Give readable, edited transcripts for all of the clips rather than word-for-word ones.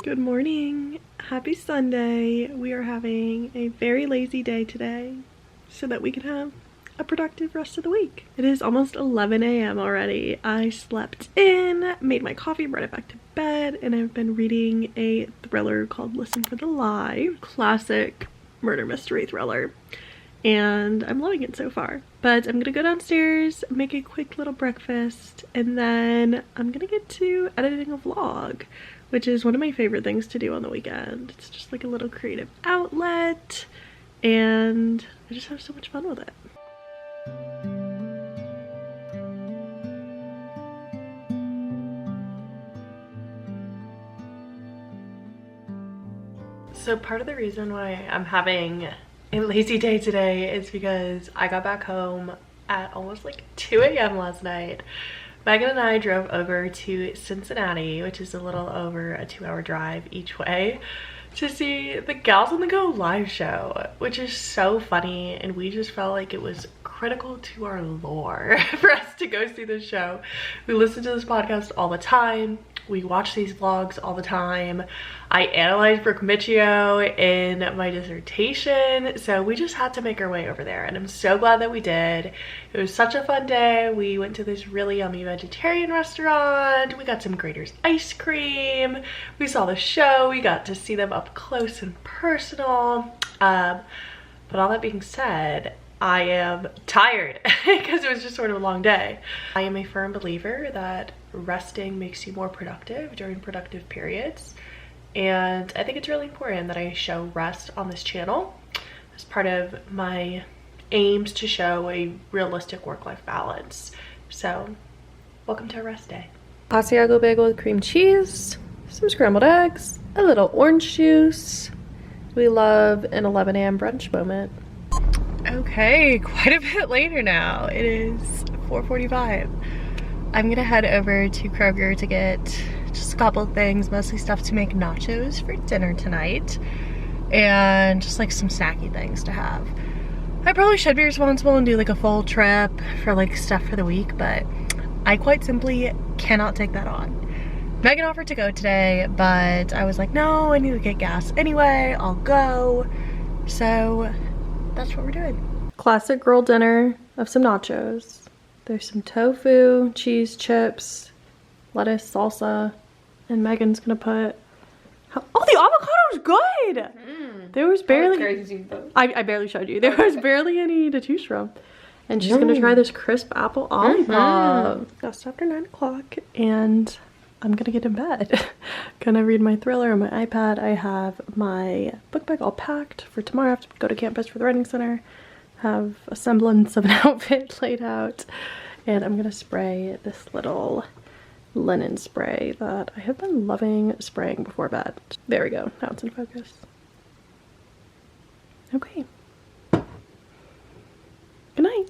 Good morning. Happy Sunday. We are having a very lazy day today so that we can have a productive rest of the week. It is almost 11 a.m. already. I slept in, made my coffee, brought it back to bed, and I've been reading a thriller called Listen for the Lie. Classic murder mystery thriller. And I'm loving it so far. But I'm gonna go downstairs, make a quick little breakfast, and then I'm gonna get to editing a vlog, which is one of my favorite things to do on the weekend. It's just like a little creative outlet, and I just have so much fun with it. So part of the reason why I'm having a lazy day today is because I got back home at almost like 2 a.m. last night. Megan and I drove over to Cincinnati, which is a little over a 2-hour drive each way, to see the Gals on the Go live show, which is so funny, and we just felt like it was critical to our lore for us to go see this show. We listen to this podcast all the time. We watch these vlogs all the time. I analyzed Brooke Michio in my dissertation, so we just had to make our way over there, and I'm so glad that we did. It was such a fun day. We went to this really yummy vegetarian restaurant. We got some Grater's ice cream. We saw the show. We got to see them up close and personal. But all that being said, I am tired because it was just sort of a long day. I am a firm believer that resting makes you more productive during productive periods, and I think it's really important that I show rest on this channel as part of my aims to show a realistic work-life balance. So welcome to a rest day. Asiago bagel with cream cheese, some scrambled eggs, a little orange juice. We love an 11 a.m. brunch moment. Okay, quite a bit later now. It is 4:45. I'm gonna head over to Kroger to get just a couple of things, mostly stuff to make nachos for dinner tonight, and just like some snacky things to have. I probably should be responsible and do like a full trip for like stuff for the week, but I quite simply cannot take that on. Megan offered to go today, but I was like, no, I need to get gas anyway, I'll go. So that's what we're doing. Classic girl dinner of some nachos. There's some tofu, cheese, chips, lettuce, salsa, and Megan's gonna put... Oh, the avocado's good! There was barely... I barely showed you. There was barely any to choose from. And she's gonna try this crisp apple lollipop. Just after 9 o'clock, and I'm gonna get in bed. Gonna read my thriller on my iPad. I have my book bag all packed for tomorrow. I have to go to campus for the writing center. Have a semblance of an outfit laid out, and I'm gonna spray this little linen spray that I have been loving spraying before bed. There we go. Now it's in focus. Okay. Good night.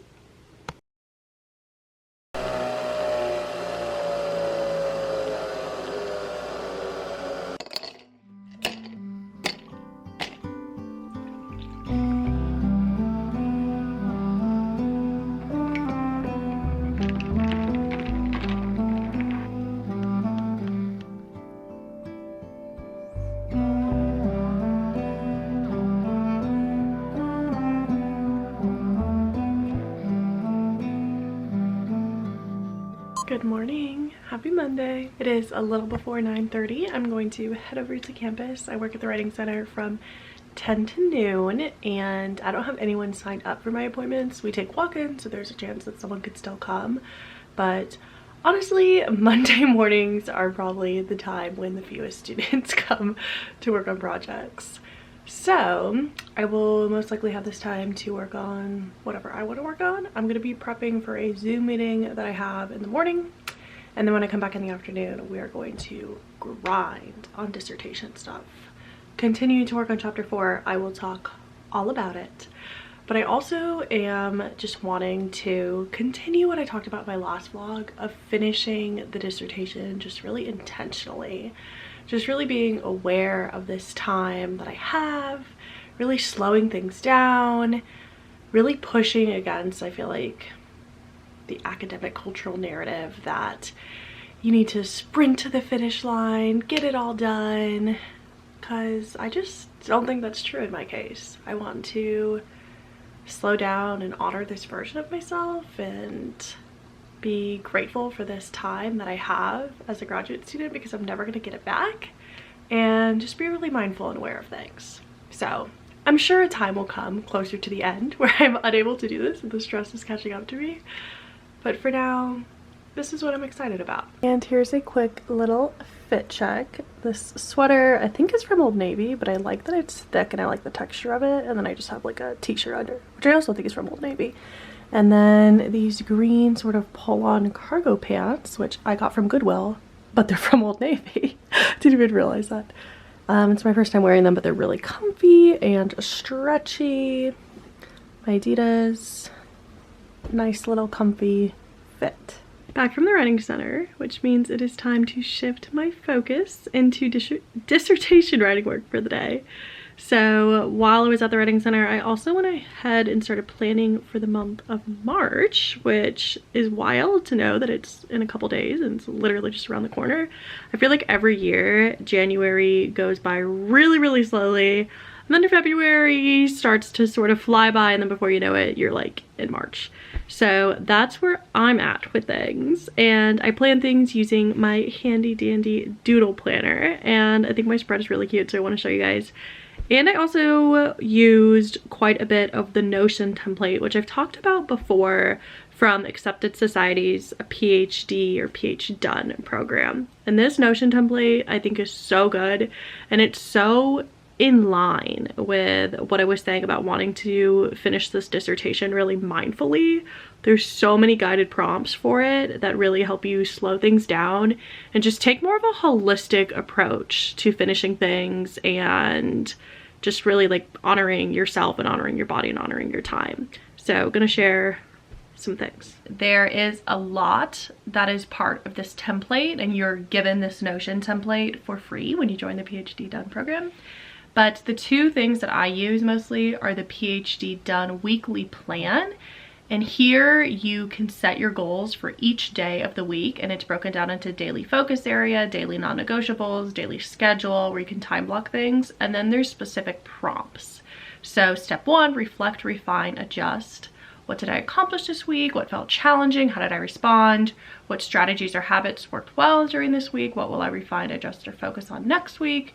Good morning. Happy Monday. It is a little before 9:30. I'm going to head over to campus. I work at the writing center from 10 to noon, and I don't have anyone signed up for my appointments. We take walk-ins, so there's a chance that someone could still come. But honestly, Monday mornings are probably the time when the fewest students come to work on projects. So I will most likely have this time to work on whatever I want to work on. I'm going to be prepping for a Zoom meeting that I have in the morning, and then when I come back in the afternoon, we are going to grind on dissertation stuff. Continuing to work on chapter 4, I will talk all about it. But I also am just wanting to continue what I talked about in my last vlog of finishing the dissertation just really intentionally. Just really being aware of this time that I have, really slowing things down, really pushing against, I feel like, the academic cultural narrative that you need to sprint to the finish line, get it all done, because I just don't think that's true in my case. I want to slow down and honor this version of myself and be grateful for this time that I have as a graduate student, because I'm never going to get it back, and just be really mindful and aware of things. So I'm sure a time will come closer to the end where I'm unable to do this and the stress is catching up to me, but for now, this is what I'm excited about. And here's a quick little fit check. This sweater I think is from Old Navy, but I like that it's thick and I like the texture of it, and then I just have like a t-shirt under, which I also think is from Old Navy. And then these green sort of pull-on cargo pants, which I got from Goodwill, but they're from Old Navy. Didn't even realize that. It's my first time wearing them, but they're really comfy and stretchy. My Adidas, nice little comfy fit. Back from the writing center, which means it is time to shift my focus into dissertation writing work for the day. So while I was at the writing center, I also went ahead and started planning for the month of March, which is wild to know that it's in a couple days and it's literally just around the corner. I feel like every year January goes by really, really slowly, and then February starts to sort of fly by, and then before you know it, you're like in March. So that's where I'm at with things, and I plan things using my handy dandy doodle planner, and I think my spread is really cute, so I want to show you guys. And I also used quite a bit of the Notion template, which I've talked about before, from Accepted Society's PhD or PhD Done program. And this Notion template I think is so good, and it's so in line with what I was saying about wanting to finish this dissertation really mindfully. There's so many guided prompts for it that really help you slow things down and just take more of a holistic approach to finishing things, and just really like honoring yourself and honoring your body and honoring your time. So gonna share some things. There is a lot that is part of this template, and you're given this Notion template for free when you join the PhD Done program. But the two things that I use mostly are the PhD Done weekly plan. And here you can set your goals for each day of the week, and it's broken down into daily focus area, daily non-negotiables, daily schedule, where you can time block things, and then there's specific prompts. So step 1, reflect, refine, adjust. What did I accomplish this week? What felt challenging? How did I respond? What strategies or habits worked well during this week? What will I refine, adjust, or focus on next week?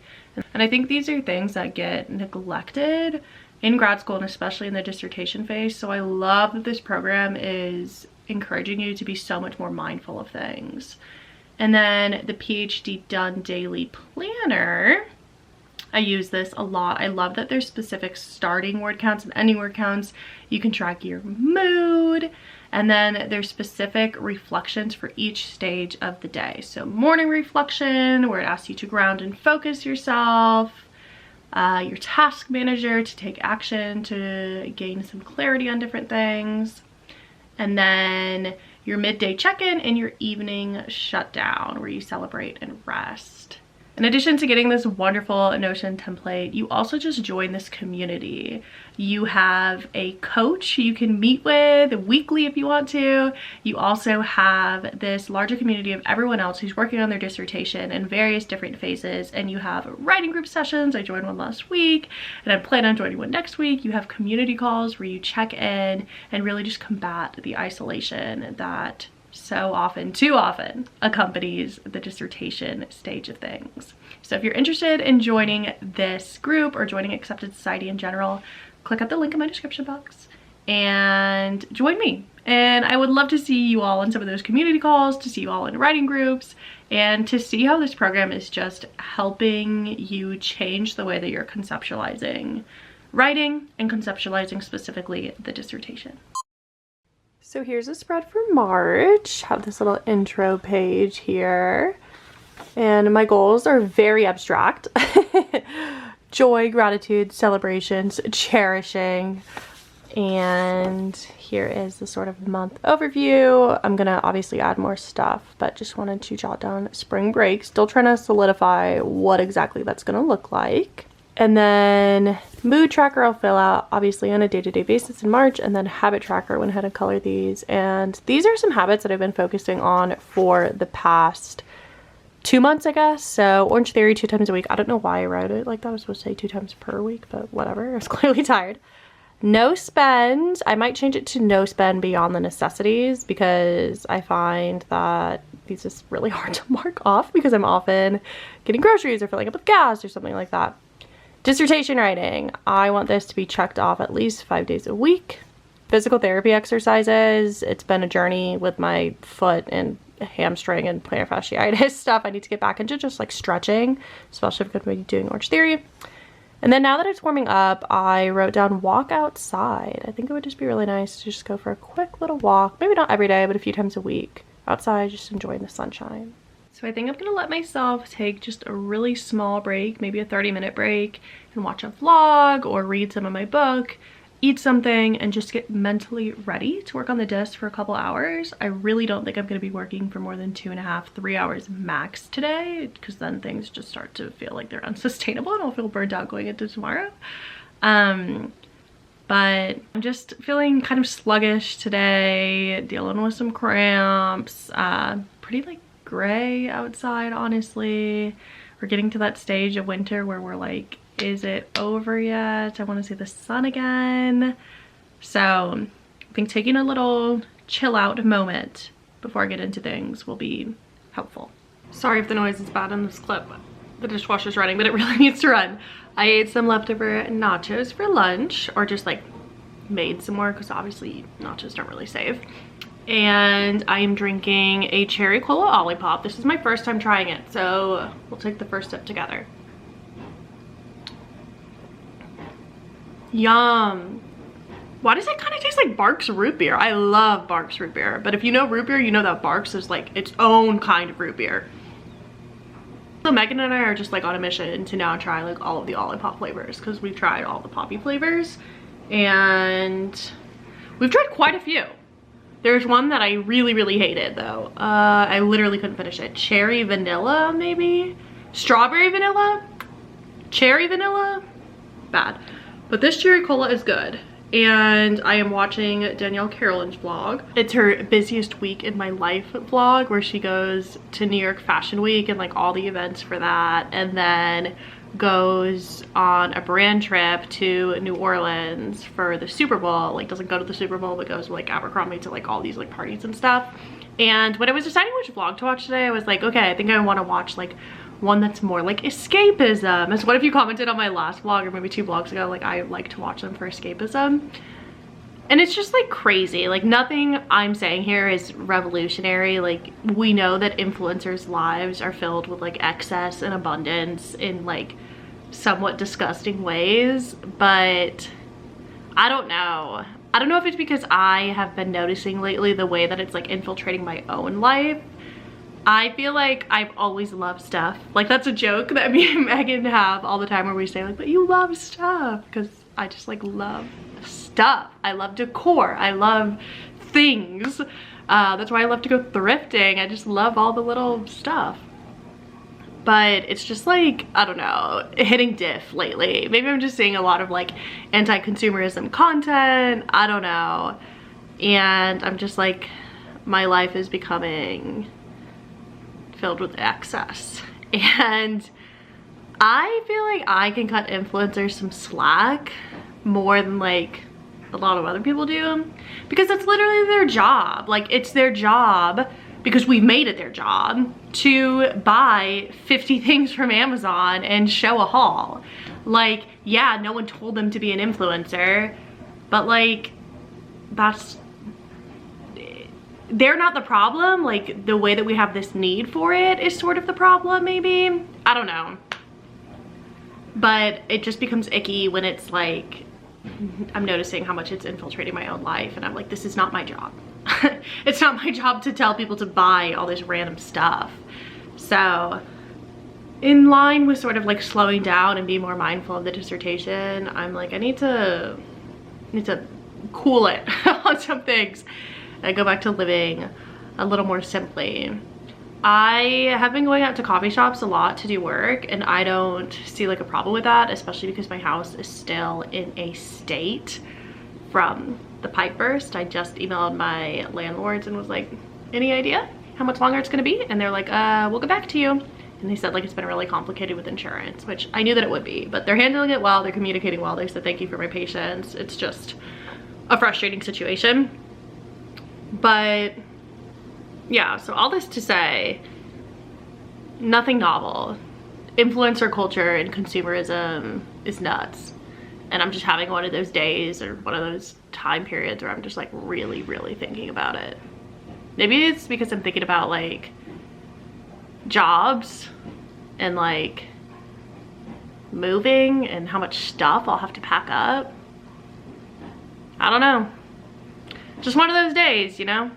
And I think these are things that get neglected in grad school, and especially in the dissertation phase. So I love that this program is encouraging you to be so much more mindful of things. And then the PhD Done daily planner, I use this a lot. I love that there's specific starting word counts and ending word counts. You can track your mood, and then there's specific reflections for each stage of the day. So morning reflection, where it asks you to ground and focus yourself. Your task manager, to take action to gain some clarity on different things, and then your midday check-in and your evening shutdown, where you celebrate and rest. In addition to getting this wonderful Notion template, you also just join this community. You have a coach you can meet with weekly if you want to. You also have this larger community of everyone else who's working on their dissertation in various different phases, and you have writing group sessions. I joined one last week, and I plan on joining one next week. You have community calls where you check in and really just combat the isolation that so often, too often, accompanies the dissertation stage of things. So if you're interested in joining this group or joining Accepted Society in general, click up the link in my description box and join me. And I would love to see you all in some of those community calls, to see you all in writing groups, and to see how this program is just helping you change the way that you're conceptualizing writing and conceptualizing specifically the dissertation. So here's a spread for March. I have this little intro page here, and my goals are very abstract. Joy, gratitude, celebrations, cherishing. And here is the sort of month overview. I'm gonna obviously add more stuff, but just wanted to jot down spring break. Still trying to solidify what exactly that's gonna look like. And then mood tracker I'll fill out obviously on a day-to-day basis in March, and then habit tracker, went ahead and colored these. And these are some habits that I've been focusing on for the past 2 months, I guess. So Orange Theory 2 times a week. I don't know why I wrote it like that. I was supposed to say 2 times per week, but whatever. I was clearly tired. No spend. I might change it to no spend beyond the necessities, because I find that these is really hard to mark off because I'm often getting groceries or filling up with gas or something like that. Dissertation writing. I want this to be checked off at least 5 days a week. Physical therapy exercises. It's been a journey with my foot and hamstring and plantar fasciitis stuff. I need to get back into just like stretching, especially if I'm going to be doing Orange Theory. And then now that it's warming up, I wrote down walk outside. I think it would just be really nice to just go for a quick little walk. Maybe not every day, but a few times a week. Outside, just enjoying the sunshine. So I think I'm gonna let myself take just a really small break, maybe a 30-minute break, and watch a vlog or read some of my book, eat something, and just get mentally ready to work on the disc for a couple hours. I really don't think I'm gonna be working for more than 2.5, 3 hours max today, because then things just start to feel like they're unsustainable and I'll feel burnt out going into tomorrow. But I'm just feeling kind of sluggish today, dealing with some cramps, pretty like gray outside, honestly. We're getting to that stage of winter where we're like, is it over yet? I want to see the sun again. So I think taking a little chill out moment before I get into things will be helpful. Sorry if the noise is bad in this clip. The dishwasher's running, but it really needs to run. I ate some leftover nachos for lunch, or just like made some more, because obviously nachos don't really save. And I am drinking a cherry cola Olipop. This is my first time trying it, so we'll take the first sip together. Yum. Why does it kind of taste like Barq's root beer? I love Barq's root beer, but if you know root beer, you know that Barq's is like its own kind of root beer. So Megan and I are just like on a mission to now try like all of the Olipop flavors, because we've tried all the poppy flavors and we've tried quite a few. There's one that I really hated though. I literally couldn't finish it. Cherry vanilla, maybe? Strawberry vanilla? Cherry vanilla? Bad. But this cherry cola is good. And I am watching Danielle Carolyn's vlog. It's her busiest week in my life vlog, where she goes to New York Fashion Week and like all the events for that, and then goes on a brand trip to New Orleans for the Super Bowl. Like doesn't go to the Super Bowl, but goes with like Abercrombie to like all these like parties and stuff. And when I was deciding which vlog to watch today, I was like, okay, I think I want to watch like one that's more like escapism. As one of you commented on my last vlog, or maybe 2 vlogs ago, like I like to watch them for escapism. And it's just like crazy. Like nothing I'm saying here is revolutionary. Like we know that influencers' lives are filled with like excess and abundance in like somewhat disgusting ways, but I don't know. I don't know if it's because I have been noticing lately the way that it's like infiltrating my own life. I feel like I've always loved stuff. Like that's a joke that me and Megan have all the time, where we say like, but you love stuff, because I just like love stuff. I love decor. I love things. That's why I love to go thrifting. I just love all the little stuff. But it's just like, I don't know, hitting diff lately. Maybe I'm just seeing a lot of like anti-consumerism content. I don't know. And I'm just like, my life is becoming filled with excess. And I feel like I can cut influencers some slack more than like a lot of other people do, because it's literally their job. Like it's their job, because we've made it their job, to buy 50 things from Amazon and show a haul. Like, yeah, no one told them to be an influencer, but like they're not the problem. Like the way that we have this need for it is sort of the problem, maybe. I don't know. But it just becomes icky when it's like, I'm noticing how much it's infiltrating my own life, and I'm like, this is not my job. It's not my job to tell people to buy all this random stuff. So in line with sort of like slowing down and be more mindful of the dissertation, I'm like, I need to cool it on some things and go back to living a little more simply. I have been going out to coffee shops a lot to do work, and I don't see like a problem with that, especially because my house is still in a state from the pipe burst. I just emailed my landlords and was like, any idea how much longer it's gonna be? And they're like, we'll get back to you. And they said like it's been really complicated with insurance, which I knew that it would be, but they're handling it well, they're communicating well. They said thank you for my patience. It's just a frustrating situation. But yeah, so all this to say, nothing novel. Influencer culture and consumerism is nuts. And I'm just having one of those days or one of those time periods where I'm just like really, really thinking about it. Maybe it's because I'm thinking about like jobs and like moving and how much stuff I'll have to pack up. I don't know. Just one of those days, you know?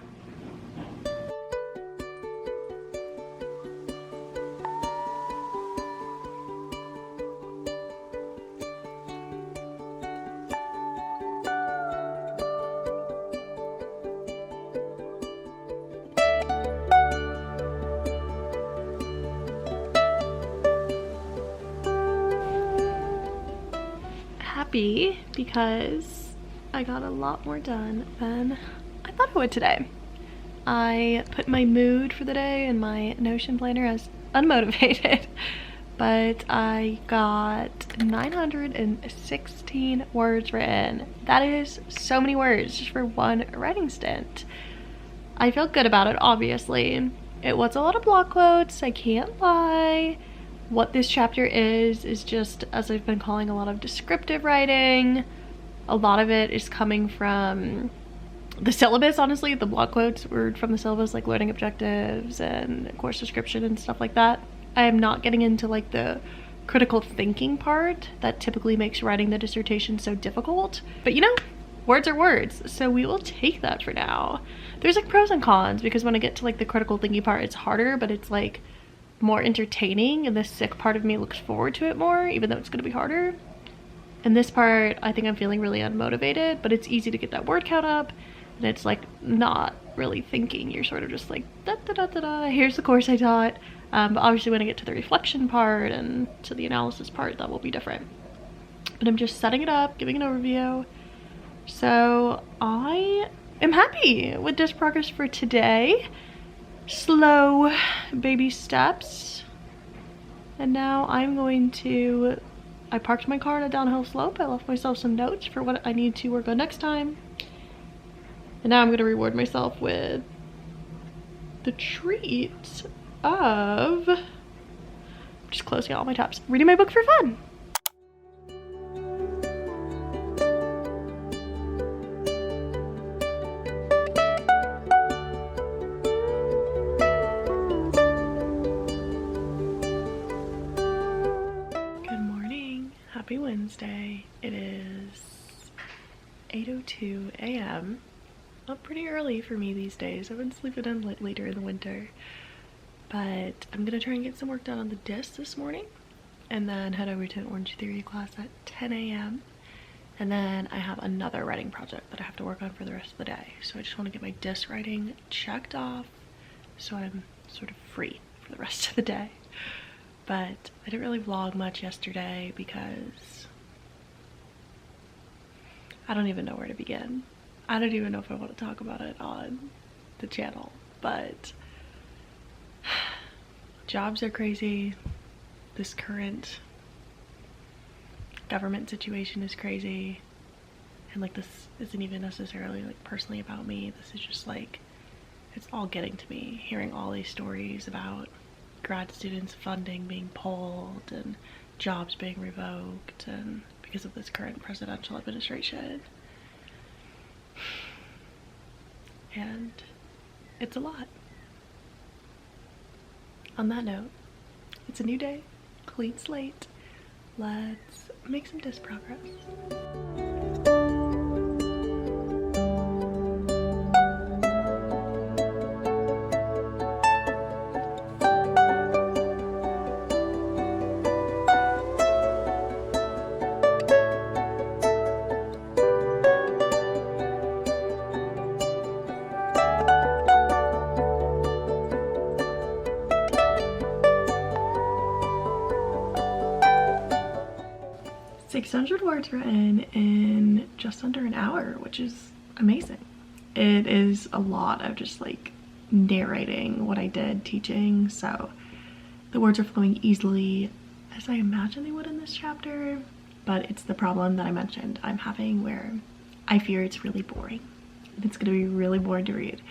Happy because I got a lot more done than I thought I would today. I put my mood for the day in my Notion planner as unmotivated, but I got 916 words written. That is so many words just for one writing stint. I feel good about it, obviously. It was a lot of block quotes, I can't lie. What this chapter is just, as I've been calling, a lot of descriptive writing. A lot of it is coming from the syllabus, honestly. The block quotes were from the syllabus, like learning objectives and course description and stuff like that. I am not getting into like the critical thinking part that typically makes writing the dissertation so difficult. But you know, words are words, so we will take that for now. There's like pros and cons, because when I get to like the critical thinking part, it's harder, but it's like more entertaining, and the sick part of me looks forward to it more, even though it's going to be harder. And this part, I think I'm feeling really unmotivated, but it's easy to get that word count up, and it's like not really thinking. You're sort of just like, da da da da da, here's the course I taught. But obviously when I get to the reflection part and to the analysis part, that will be different. But I'm just setting it up, giving an overview. So I am happy with this progress for today. Slow baby steps. And now I'm going to, I parked my car on a downhill slope. I left myself some notes for what I need to work on next time. And now I'm going to reward myself with the treat of, I'm just closing all my tabs, reading my book for fun. Happy Wednesday. It is 8:02 a.m. Up pretty early for me these days. I've been sleeping in later in the winter. But I'm gonna try and get some work done on the diss this morning, and then head over to an Orange Theory class at 10 a.m. And then I have another writing project that I have to work on for the rest of the day. So I just want to get my diss writing checked off so I'm sort of free for the rest of the day. But I didn't really vlog much yesterday because I don't even know where to begin. I don't even know if I want to talk about it on the channel, but jobs are crazy. This current government situation is crazy. And like, this isn't even necessarily like personally about me. This is just like, it's all getting to me, hearing all these stories about grad students' funding being pulled and jobs being revoked, and because of this current presidential administration. And it's a lot. On that note, it's a new day, clean slate. Let's make some diss progress. 600 words written in just under an hour, which is amazing. It is a lot of just like narrating what I did teaching, so the words are flowing easily as I imagine they would in this chapter, but it's the problem that I mentioned I'm having where I fear it's really boring. It's gonna be really boring to read,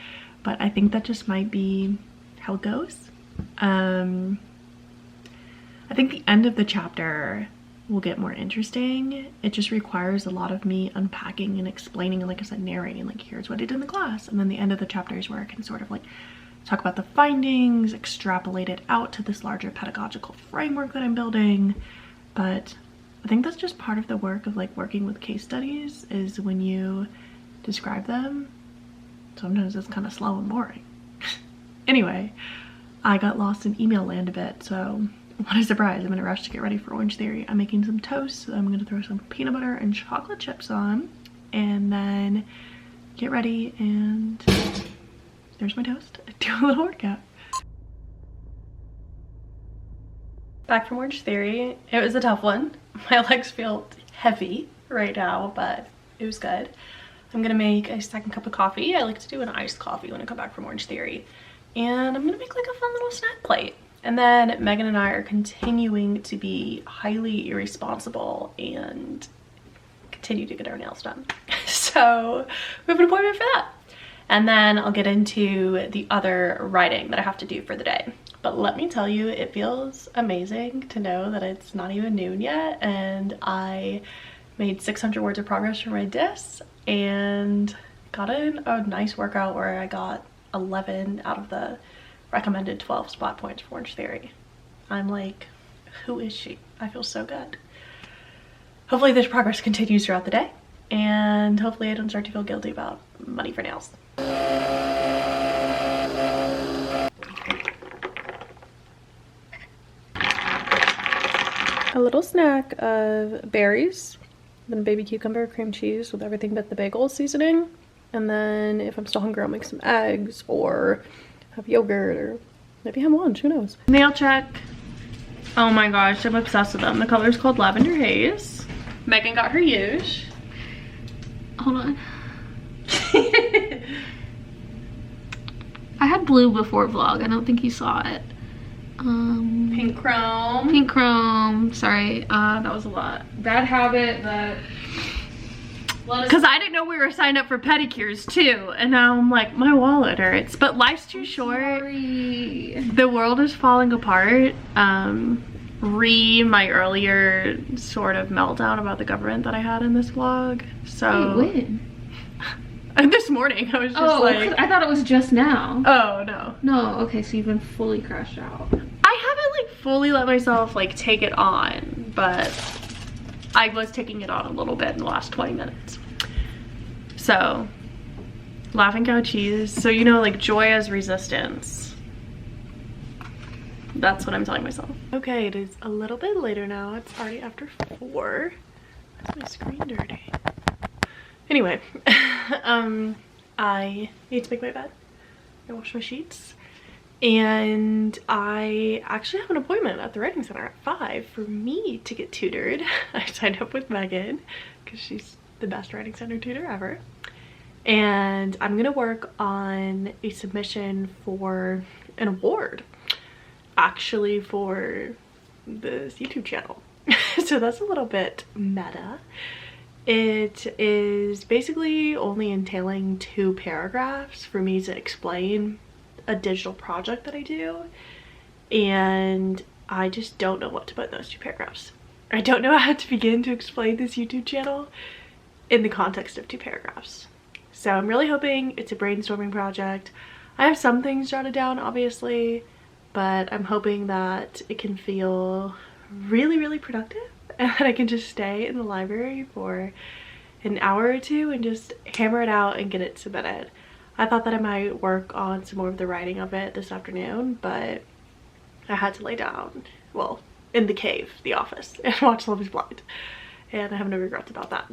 but I think that just might be how it goes. I think the end of the chapter will get more interesting. It just requires a lot of me unpacking and explaining, and like I said, narrating, like here's what I did in the class, and then the end of the chapter is where I can sort of like talk about the findings, extrapolate it out to this larger pedagogical framework that I'm building. But I think that's just part of the work of like working with case studies, is when you describe them, sometimes it's kind of slow and boring. Anyway, I got lost in email land a bit, so what a surprise. I'm in a rush to get ready for Orange Theory. I'm making some toast, so I'm gonna throw some peanut butter and chocolate chips on, and then get ready, and there's my toast. Do a little workout. Back from Orange Theory. It was a tough one. My legs feel heavy right now, but it was good. I'm gonna make a second cup of coffee. I like to do an iced coffee when I come back from Orange Theory. And I'm gonna make like a fun little snack plate. And then Megan and I are continuing to be highly irresponsible and continue to get our nails done. So we have an appointment for that. And then I'll get into the other writing that I have to do for the day. But let me tell you, it feels amazing to know that it's not even noon yet and I made 600 words of progress for my dis and got in a nice workout where I got 11 out of the recommended 12 spot points for Orange Theory. I'm like, who is she? I feel so good. Hopefully this progress continues throughout the day, and hopefully I don't start to feel guilty about money for nails. A little snack of berries, then baby cucumber, cream cheese with everything but the bagel seasoning. And then if I'm still hungry, I'll make some eggs or have yogurt or maybe have lunch, who knows. Nail check. Oh my gosh, I'm obsessed with them. The color's called Lavender Haze. Megan got her use. Hold on. I had blue before vlog. I don't think you saw it. Pink chrome. Pink chrome. Sorry, that was a lot. Bad habit that... Because I didn't know we were signed up for pedicures too, and now I'm like, my wallet hurts. But life's too short. Sorry. The world is falling apart. My earlier sort of meltdown about the government that I had in this vlog. So wait, when? This morning I was just like, I thought it was just now. Oh no. No, okay, so you've been fully crashed out. I haven't like fully let myself like take it on, but I was taking it on a little bit in the last 20 minutes. So, laughing cow cheese. So, you know, like joy as resistance. That's what I'm telling myself. Okay, it is a little bit later now. It's already after 4. That's my screen dirty. Anyway, I need to make my bed. I wash my sheets. And I actually have an appointment at the writing center at 5 for me to get tutored. I signed up with Megan because she's the best writing center tutor ever. And I'm gonna work on a submission for an award, actually, for this YouTube channel. So that's a little bit meta. It is basically only entailing 2 paragraphs for me to explain a digital project that I do, and I just don't know what to put in those 2 paragraphs. I don't know how to begin to explain this YouTube channel in the context of 2 paragraphs. So I'm really hoping it's a brainstorming project. I have some things jotted down, obviously, but I'm hoping that it can feel really, really productive and that I can just stay in the library for an hour or 2 and just hammer it out and get it submitted. I thought that I might work on some more of the writing of it this afternoon, but I had to lay down, well, in the cave, the office, and watch Love is Blind. And I have no regrets about that.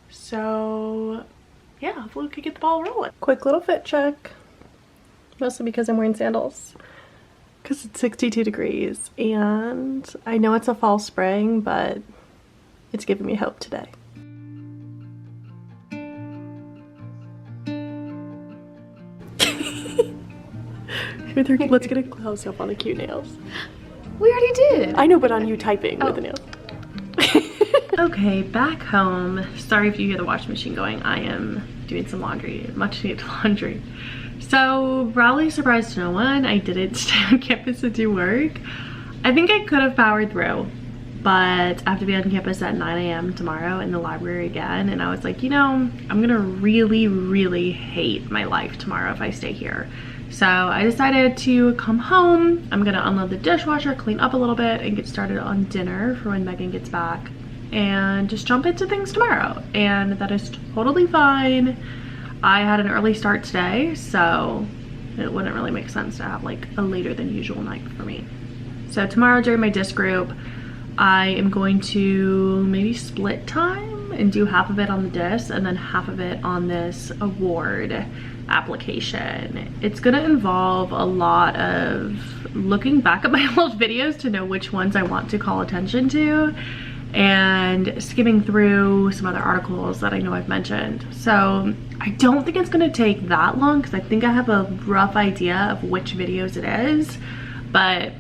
So, yeah, hopefully we could get the ball rolling. Quick little fit check. Mostly because I'm wearing sandals. Because it's 62 degrees. And I know it's a fall spring, but it's giving me hope today. Let's get a close up on the cute nails. We already did. I know, but on you typing with the nails. Okay, back home. Sorry if you hear the washing machine going. I am doing some laundry, much needed laundry. So, probably surprised no one, I didn't stay on campus to do work. I think I could have powered through, but I have to be on campus at 9 a.m. tomorrow in the library again. And I was like, you know, I'm gonna really, really hate my life tomorrow if I stay here. So I decided to come home. I'm gonna unload the dishwasher, clean up a little bit, and get started on dinner for when Megan gets back, and just jump into things tomorrow. And that is totally fine. I had an early start today, so it wouldn't really make sense to have like a later than usual night for me. So tomorrow during my disc group, I am going to maybe split time and do half of it on the disc and then half of it on this award application. It's gonna involve a lot of looking back at my old videos to know which ones I want to call attention to, and skimming through some other articles that I know I've mentioned. So I don't think it's gonna take that long because I think I have a rough idea of which videos it is, but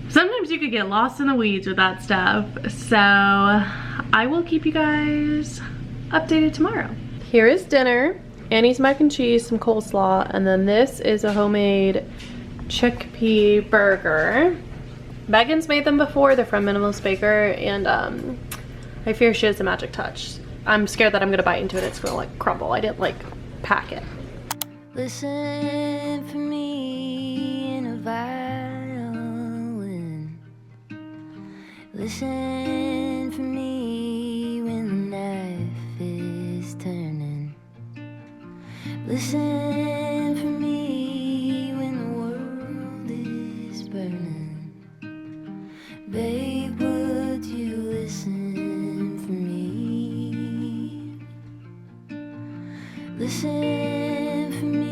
sometimes you could get lost in the weeds with that stuff. So I will keep you guys updated tomorrow. Here is dinner. Annie's mac and cheese, some coleslaw, and then this is a homemade chickpea burger. Megan's made them before. They're from Minimalist Baker, and I fear she has a magic touch. I'm scared that I'm gonna bite into it, it's gonna like crumble. I didn't like pack it. Listen for me in a violin. Listen for me when the knife is turning. Listen for me when the world is burning. Babe, would you listen for me? Listen for me.